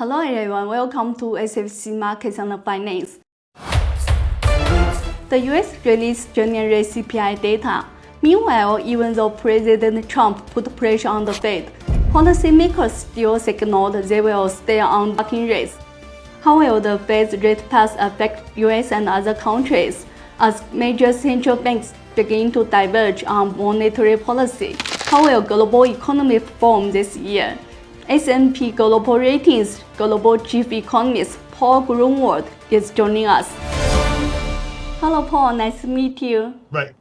Hello everyone, welcome to SFC Markets and Finance. The US released January CPI data. Meanwhile, even though President Trump put pressure on the Fed, policymakers still signaled they will stay on talking rates. How will the Fed's rate path affect US and other countries as major central banks begin to diverge on monetary policy? How will global economy perform this year? S&P Global Ratings Global Chief Economist Paul Gruenwald is joining us. Hello, Paul. Nice to meet you. Right.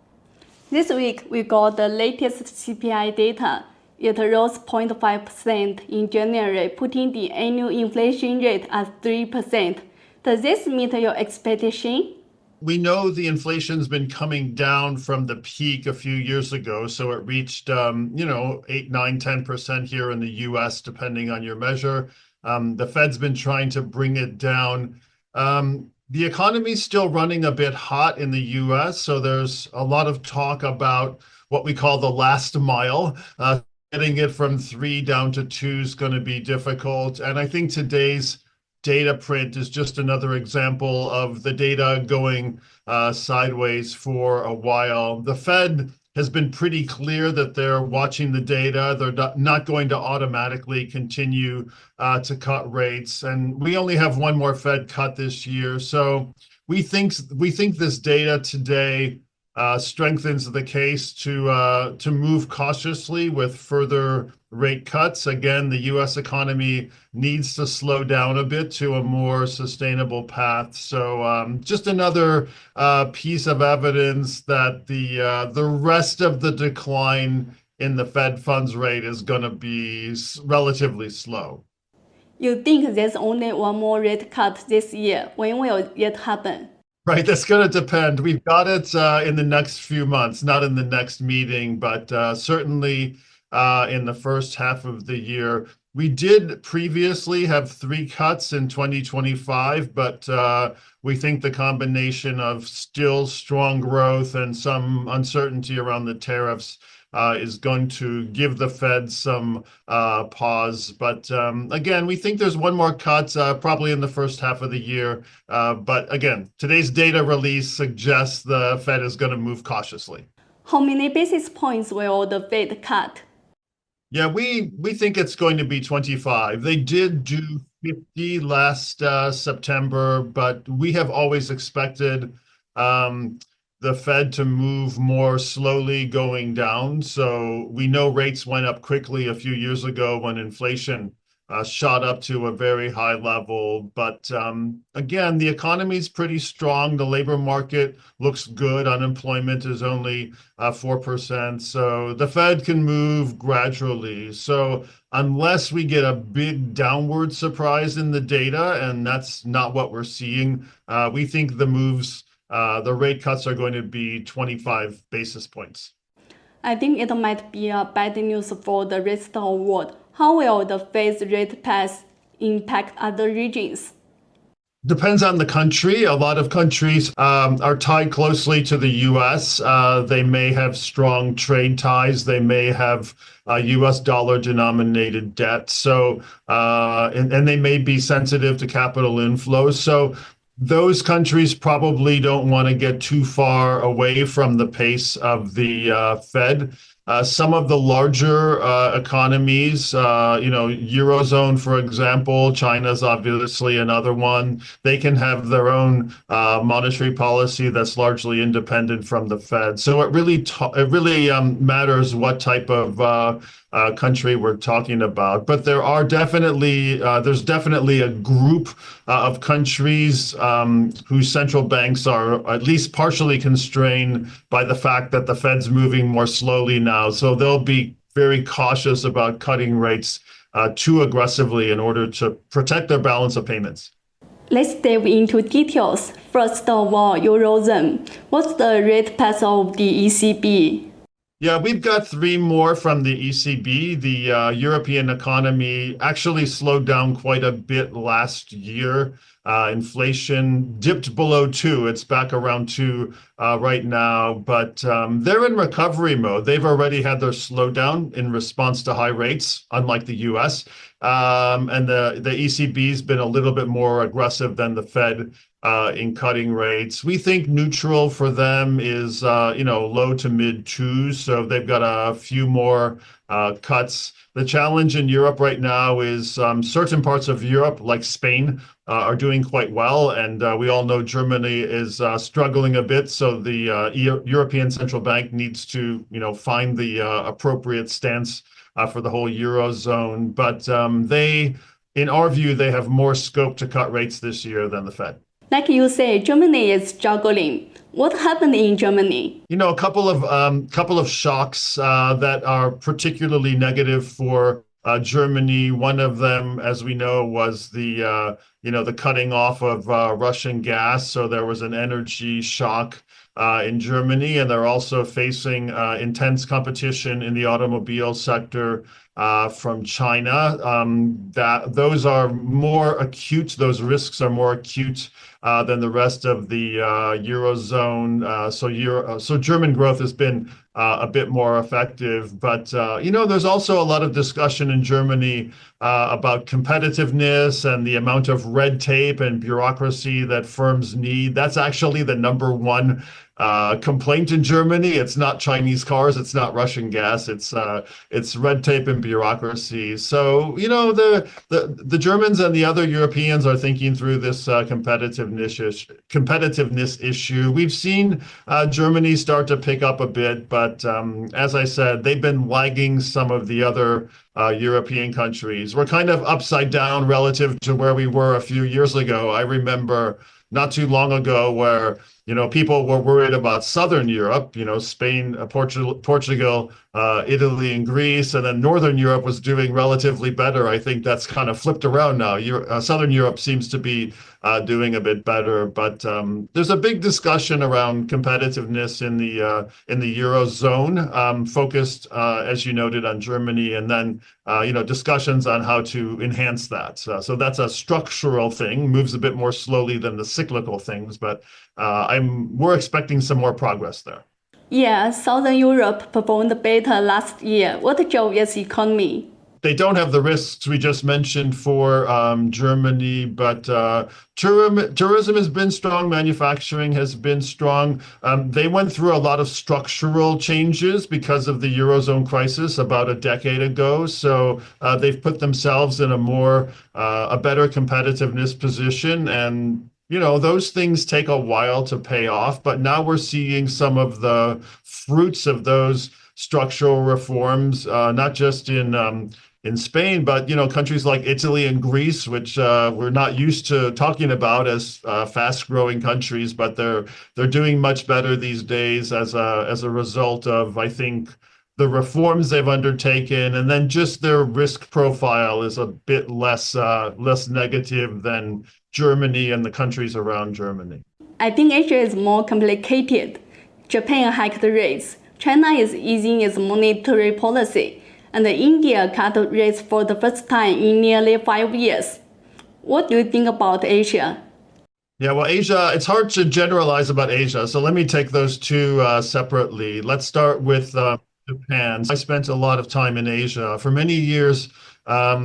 This week, we got the latest CPI data. It rose 0.5% in January, putting the annual inflation rate at 3%. Does this meet your expectation? We know the inflation's been coming down from the peak a few years ago. So it reached, 8, 9, 10% here in the US, depending on your measure. The Fed's been trying to bring it down. The economy's still running a bit hot in the US. So there's a lot of talk about what we call the last mile. Getting it from 3 down to 2 is going to be difficult. And I think today's data print is just another example of the data going sideways for a while. The Fed has been pretty clear that they're watching the data. They're not going to automatically continue to cut rates. And we only have one more Fed cut this year. So we think this data today strengthens the case to move cautiously with further rate cuts. Again, the U.S. economy needs to slow down a bit to a more sustainable path. So just another piece of evidence that the rest of the decline in the Fed funds rate is going to be relatively slow. You think there's only one more rate cut this year. When will it happen? Right, that's going to depend. We've got it in the next few months, not in the next meeting, but certainly in the first half of the year. We did previously have 3 cuts in 2025, but we think the combination of still strong growth and some uncertainty around the tariffs is going to give the Fed some pause. But again, we think there's one more cut probably in the first half of the year. But again, today's data release suggests the Fed is going to move cautiously. How many basis points will the Fed cut? Yeah, we think it's going to be 25. They did do 50 last September, but we have always expected the Fed to move more slowly going down. So we know rates went up quickly a few years ago when inflation shot up to a very high level. But again, the economy is pretty strong. The labor market looks good. Unemployment is only 4%. So the Fed can move gradually. So unless we get a big downward surprise in the data, and that's not what we're seeing, we think the rate cuts are going to be 25 basis points. I think it might be a bad news for the rest of the world. How will the Fed's rate path impact other regions? Depends on the country. A lot of countries are tied closely to the U.S. They may have strong trade ties. They may have U.S. dollar denominated debt. So, and they may be sensitive to capital inflows. So those countries probably don't want to get too far away from the pace of the Fed. Some of the larger economies, Eurozone, for example, China's obviously another one. They can have their own monetary policy that's largely independent from the Fed. So it really matters what type of country we're talking about. But there's definitely a group of countries whose central banks are at least partially constrained by the fact that the Fed's moving more slowly now. So they'll be very cautious about cutting rates too aggressively in order to protect their balance of payments. Let's dive into details. First of all, Eurozone. What's the rate path of the ECB? Yeah, we've got 3 more from the ECB. The European economy actually slowed down quite a bit last year. Inflation dipped below 2. It's back around 2 right now, but they're in recovery mode. They've already had their slowdown in response to high rates, unlike the US. And the ECB's been a little bit more aggressive than the Fed in cutting rates. We think neutral for them is low to mid 2s, so they've got a few more cuts. The challenge in Europe right now is certain parts of Europe, like Spain, are doing quite well, and we all know Germany is struggling a bit. So the European Central Bank needs to, find the appropriate stance for the whole Eurozone. But in our view, they have more scope to cut rates this year than the Fed. Like you say, Germany is struggling. What happened in Germany? A couple of shocks that are particularly negative for Germany. One of them, as we know, was the cutting off of Russian gas. So there was an energy shock in Germany, and they're also facing intense competition in the automobile sector from China. Those are more acute. Those risks are more acute than the rest of the Eurozone. So German growth has been a bit more effective. But, there's also a lot of discussion in Germany about competitiveness and the amount of red tape and bureaucracy that firms need. That's actually the number one complaint in Germany. It's not Chinese cars, it's not Russian gas, it's red tape and bureaucracy. So, the Germans and the other Europeans are thinking through this competitiveness issue. We've seen Germany start to pick up a bit, but as I said, they've been lagging some of the other European countries. We're kind of upside down relative to where we were a few years ago. I remember not too long ago where people were worried about Southern Europe, Spain, Portugal, Italy, and Greece, and then Northern Europe was doing relatively better. I think that's kind of flipped around now. Southern Europe seems to be doing a bit better, but there's a big discussion around competitiveness in the Eurozone, focused, as you noted, on Germany, and then discussions on how to enhance that. So that's a structural thing, moves a bit more slowly than the cyclical things, but we're expecting some more progress there. Yeah, Southern Europe performed better last year. What drove its economy? They don't have the risks we just mentioned for Germany, but tourism has been strong. Manufacturing has been strong. They went through a lot of structural changes because of the Eurozone crisis about a decade ago. So they've put themselves in a better competitiveness position. And those things take a while to pay off, but now we're seeing some of the fruits of those structural reforms, not just in Spain, but countries like Italy and Greece, which we're not used to talking about as fast-growing countries, but they're doing much better these days as a result of, I think, the reforms they've undertaken, and then just their risk profile is a bit less negative than Germany and the countries around Germany. I think Asia is more complicated. Japan hiked rates. China is easing its monetary policy, and India cut rates for the first time in nearly 5 years. What do you think about Asia? Yeah, well, Asia, it's hard to generalize about Asia. So let me take those two separately. Let's start with Japan. I spent a lot of time in Asia. For many years,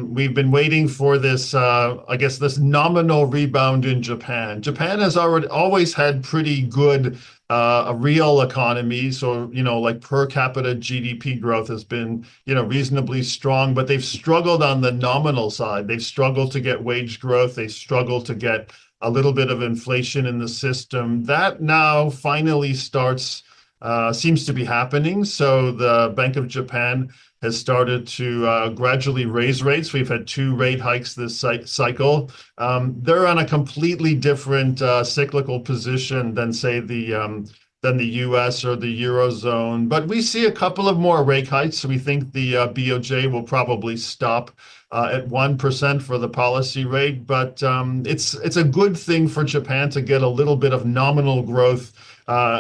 we've been waiting for this, this nominal rebound in Japan. Japan has always had pretty good a real economy. So, like per capita GDP growth has been, reasonably strong, but they've struggled on the nominal side. They've struggled to get wage growth. They struggled to get a little bit of inflation in the system. That now finally seems to be happening. So the Bank of Japan has started to gradually raise rates. We've had 2 rate hikes this cycle. They're on a completely different cyclical position than, say, than the US or the Eurozone. But we see a couple of more rate hikes. We think the BOJ will probably stop at 1% for the policy rate. But it's a good thing for Japan to get a little bit of nominal growth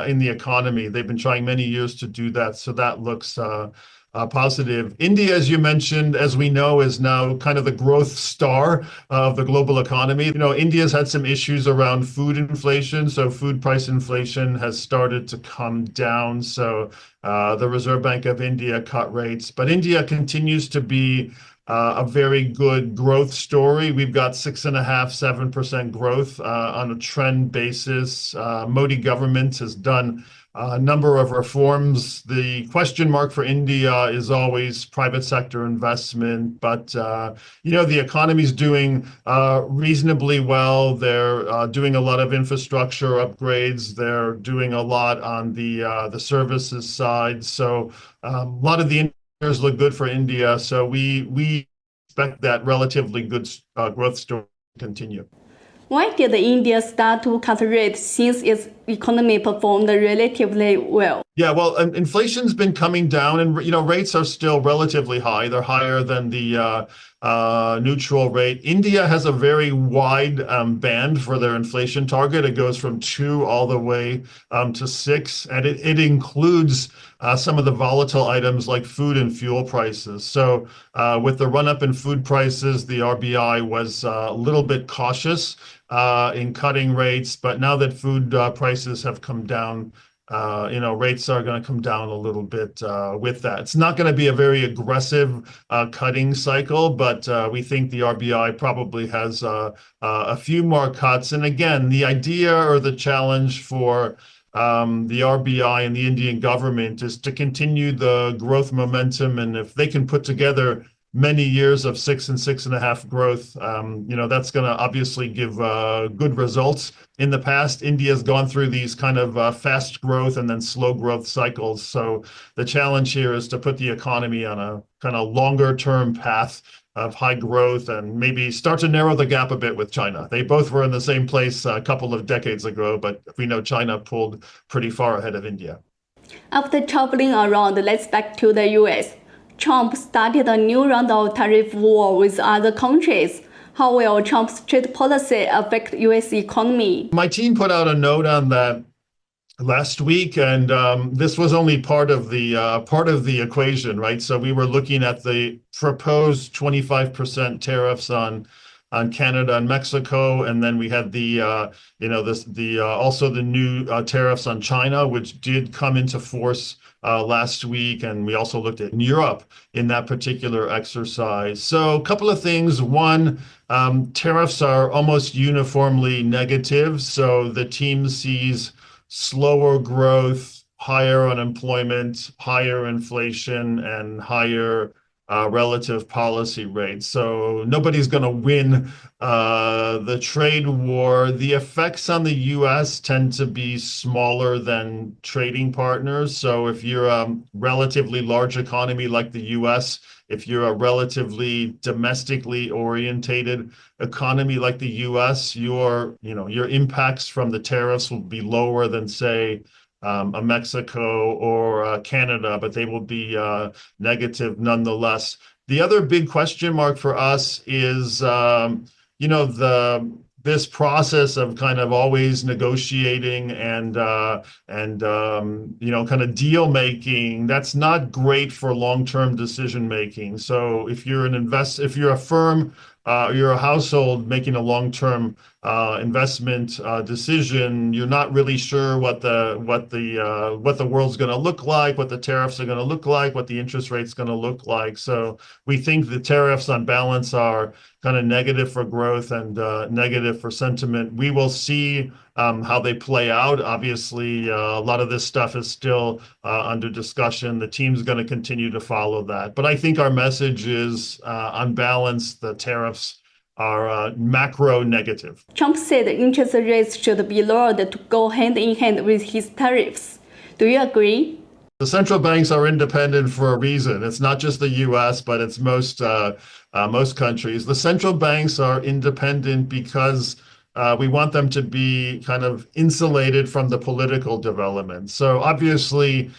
in the economy. They've been trying many years to do that. So that looks positive. India, as you mentioned, as we know, is now kind of the growth star of the global economy. India's had some issues around food inflation, so food price inflation has started to come down. So the Reserve Bank of India cut rates, but India continues to be a very good growth story. We've got 6.5%, 7% growth on a trend basis. Modi government has done a number of reforms. The question mark for India is always private sector investment, but the economy's doing reasonably well. They're doing a lot of infrastructure upgrades. They're doing a lot on the services side. So a lot of the indicators look good for India. So we expect that relatively good growth story to continue. Why did India start to cut rates since its economy performed relatively well? Yeah, well, inflation's been coming down, and rates are still relatively high. They're higher than the neutral rate. India has a very wide band for their inflation target. It goes from 2 all the way to 6, and it includes some of the volatile items like food and fuel prices. So with the run-up in food prices, the RBI was a little bit cautious in cutting rates, but now that food prices have come down, rates are going to come down a little bit with that. It's not going to be a very aggressive cutting cycle, but we think the RBI probably has a few more cuts. And again, the idea or the challenge for the RBI and the Indian government is to continue the growth momentum. And if they can put together many years of 6 and 6.5 growth, that's going to obviously give good results. In the past, India's gone through these kind of fast growth and then slow growth cycles. So the challenge here is to put the economy on a kind of longer term path of high growth and maybe start to narrow the gap a bit with China. They both were in the same place a couple of decades ago, but we know China pulled pretty far ahead of India. After traveling around, let's back to the US. Trump started a new round of tariff war with other countries. How will Trump's trade policy affect U.S. economy? My team put out a note on that last week, and this was only part of the equation, right? So we were looking at the proposed 25% tariffs on Canada and Mexico, and then we had also the new tariffs on China, which did come into force last week, and we also looked at Europe in that particular exercise. So a couple of things. One, tariffs are almost uniformly negative, so the team sees slower growth, higher unemployment, higher inflation, and higher relative policy rates. So nobody's going to win the trade war. The effects on the U.S. tend to be smaller than trading partners. So if you're a relatively large economy like the U.S., if you're a relatively domestically orientated economy like the U.S., your impacts from the tariffs will be lower than, say, a Mexico or Canada, but they will be negative nonetheless. The other big question mark for us is, this process of kind of always negotiating and kind of deal making. That's not great for long-term decision making. So if you're if you're a firm, you're a household making a long-term investment decision, you're not really sure what the world's going to look like, what the tariffs are going to look like, what the interest rate's going to look like. So we think the tariffs on balance are kind of negative for growth and negative for sentiment. We will see how they play out. Obviously, a lot of this stuff is still under discussion. The team's going to continue to follow that. But I think our message is, on balance, the tariffs are macro negative. Trump said interest rates should be lowered to go hand in hand with his tariffs. Do you agree? The central banks are independent for a reason. It's not just the U.S., but it's most countries. The central banks are independent because we want them to be kind of insulated from the political development. So obviously,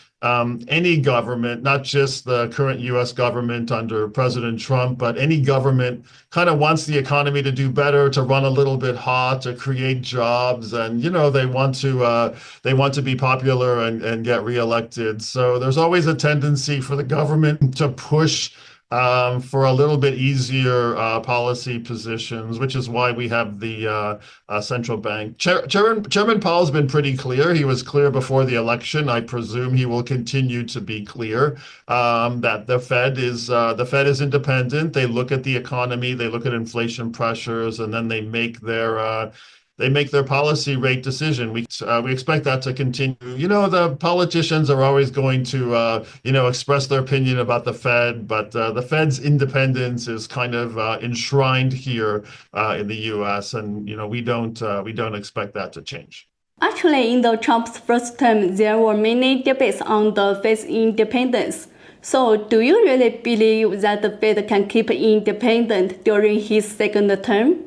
any government, not just the current US government under President Trump, but any government kind of wants the economy to do better, to run a little bit hot, to create jobs, and they want to be popular and get reelected. So there's always a tendency for the government to push for a little bit easier policy positions, which is why we have the central bank. Chairman Powell's been pretty clear. He was clear before the election. I presume he will continue to be clear that the Fed is independent. They look at the economy, they look at inflation pressures, and then they make their policy rate decision. We expect that to continue. The politicians are always going to express their opinion about the Fed, but the Fed's independence is kind of enshrined here in the U.S., and we don't expect that to change. Actually, in the Trump's first term, there were many debates on the Fed's independence. So, do you really believe that the Fed can keep independent during his second term?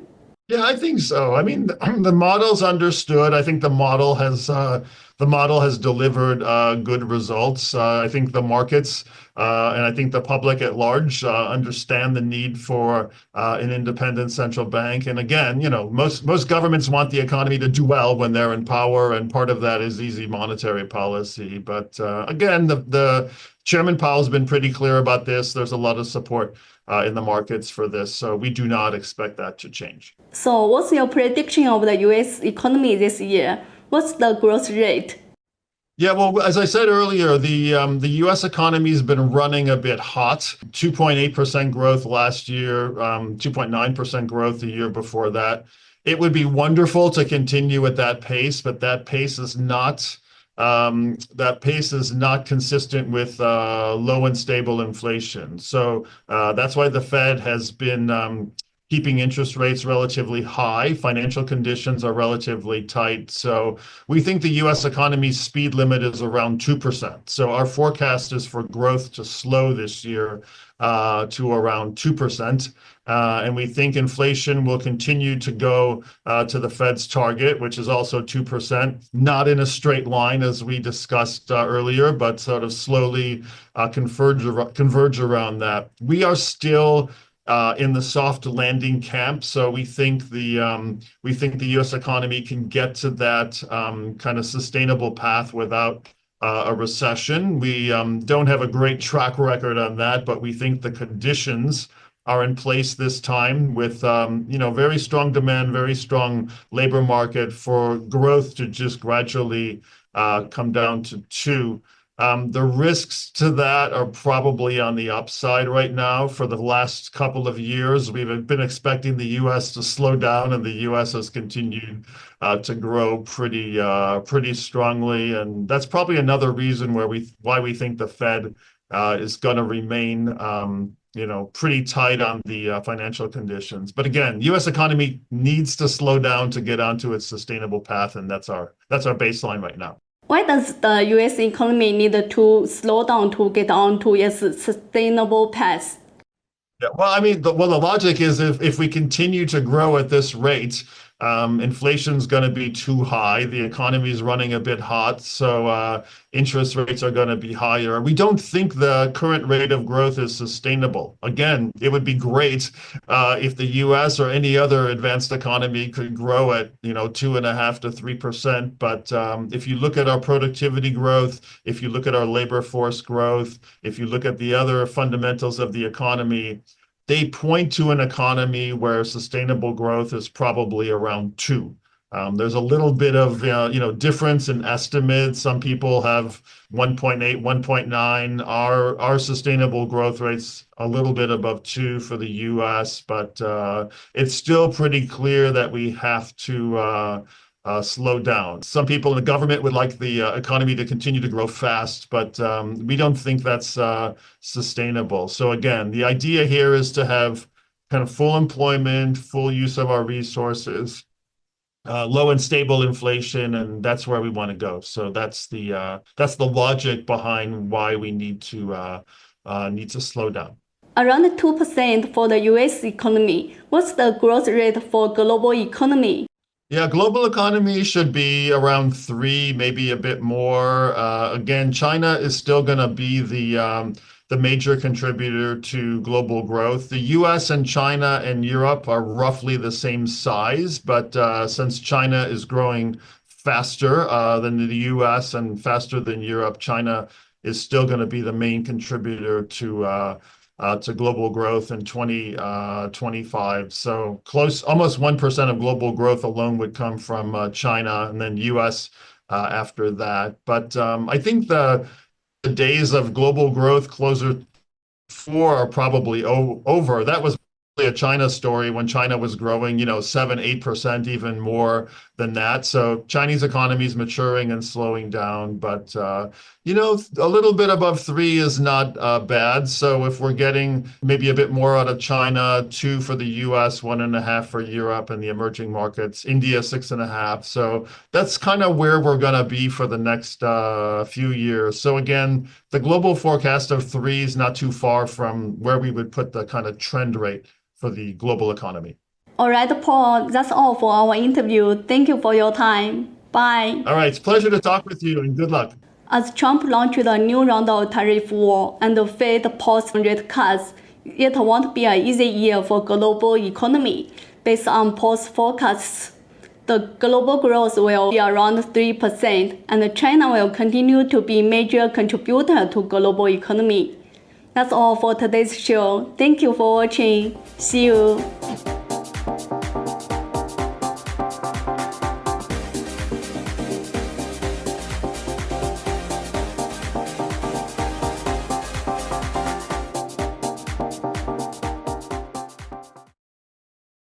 Yeah, I think so. I mean, the model's understood. I think the model has delivered good results. I think the markets and I think the public at large understand the need for an independent central bank. And again, most governments want the economy to do well when they're in power, and part of that is easy monetary policy. But again, the Chairman Powell's been pretty clear about this. There's a lot of support in the markets for this, so we do not expect that to change. So, what's your prediction of the U.S. economy this year? What's the growth rate? Yeah, well, as I said earlier, the U.S. economy has been running a bit hot. 2.8% growth last year, 2.9% growth the year before that. It would be wonderful to continue at that pace, but that pace is not consistent with low and stable inflation. So that's why the Fed has been keeping interest rates relatively high. Financial conditions are relatively tight. So we think the U.S. economy's speed limit is around 2%. So our forecast is for growth to slow this year to around 2%. And we think inflation will continue to go to the Fed's target, which is also 2%, not in a straight line, as we discussed earlier, but sort of slowly converge around that. We are still in the soft landing camp, so we think the U.S. economy can get to that kind of sustainable path without a recession. We don't have a great track record on that, but we think the conditions are in place this time with very strong demand, very strong labor market for growth to just gradually come down to 2. The risks to that are probably on the upside right now. For the last couple of years, we've been expecting the U.S. to slow down, and the U.S. has continued to grow pretty strongly, and that's probably another reason why we think the Fed is going to remain pretty tight on the financial conditions. But again, U.S. economy needs to slow down to get onto its sustainable path, and that's our baseline right now. Why does the U.S. economy need to slow down to get onto its sustainable path? Yeah, well, I mean, the logic is if we continue to grow at this rate, inflation's going to be too high. The economy is running a bit hot, so interest rates are going to be higher. We don't think the current rate of growth is sustainable. Again, it would be great if the U.S. or any other advanced economy could grow at 2.5% to 3%. But if you look at our productivity growth, if you look at our labor force growth, if you look at the other fundamentals of the economy, they point to an economy where sustainable growth is probably around 2. There's a little bit of difference in estimates. Some people have 1.8, 1.9. Our sustainable growth rate's a little bit above 2 for the U.S., but it's still pretty clear that we have to slow down. Some people in the government would like the economy to continue to grow fast, but we don't think that's sustainable. So again, the idea here is to have kind of full employment, full use of our resources, low and stable inflation, and that's where we want to go. So that's the logic behind why we need to slow down. Around 2% for the U.S. economy. What's the growth rate for global economy? Yeah, global economy should be around three, maybe a bit more. Again, China is still going to be the major contributor to global growth. The U.S. and China and Europe are roughly the same size, but since China is growing faster than the U.S. and faster than Europe, China is still going to be the main contributor to global growth in 2025. So close, almost 1% of global growth alone would come from China, and then US after that. But I think the days of global growth closer four are probably over. That was really a China story when China was growing, 7, 8%, even more than that. So Chinese economy is maturing and slowing down, but a little bit above three is not bad. So if we're getting maybe a bit more out of China, 2 for the US, 1.5 for Europe and the emerging markets, India 6.5. So that's kind of where we're going to be for the next few years. So again, the global forecast of 3 is not too far from where we would put the kind of trend rate for the global economy. All right, Paul, that's all for our interview. Thank you for your time. Bye. All right, it's a pleasure to talk with you and good luck. As Trump launched a new round of tariff war and the Fed paused rate cuts, it won't be an easy year for global economy. Based on Paul's forecasts, the global growth will be around 3%, and China will continue to be a major contributor to global economy. That's all for today's show. Thank you for watching. See you.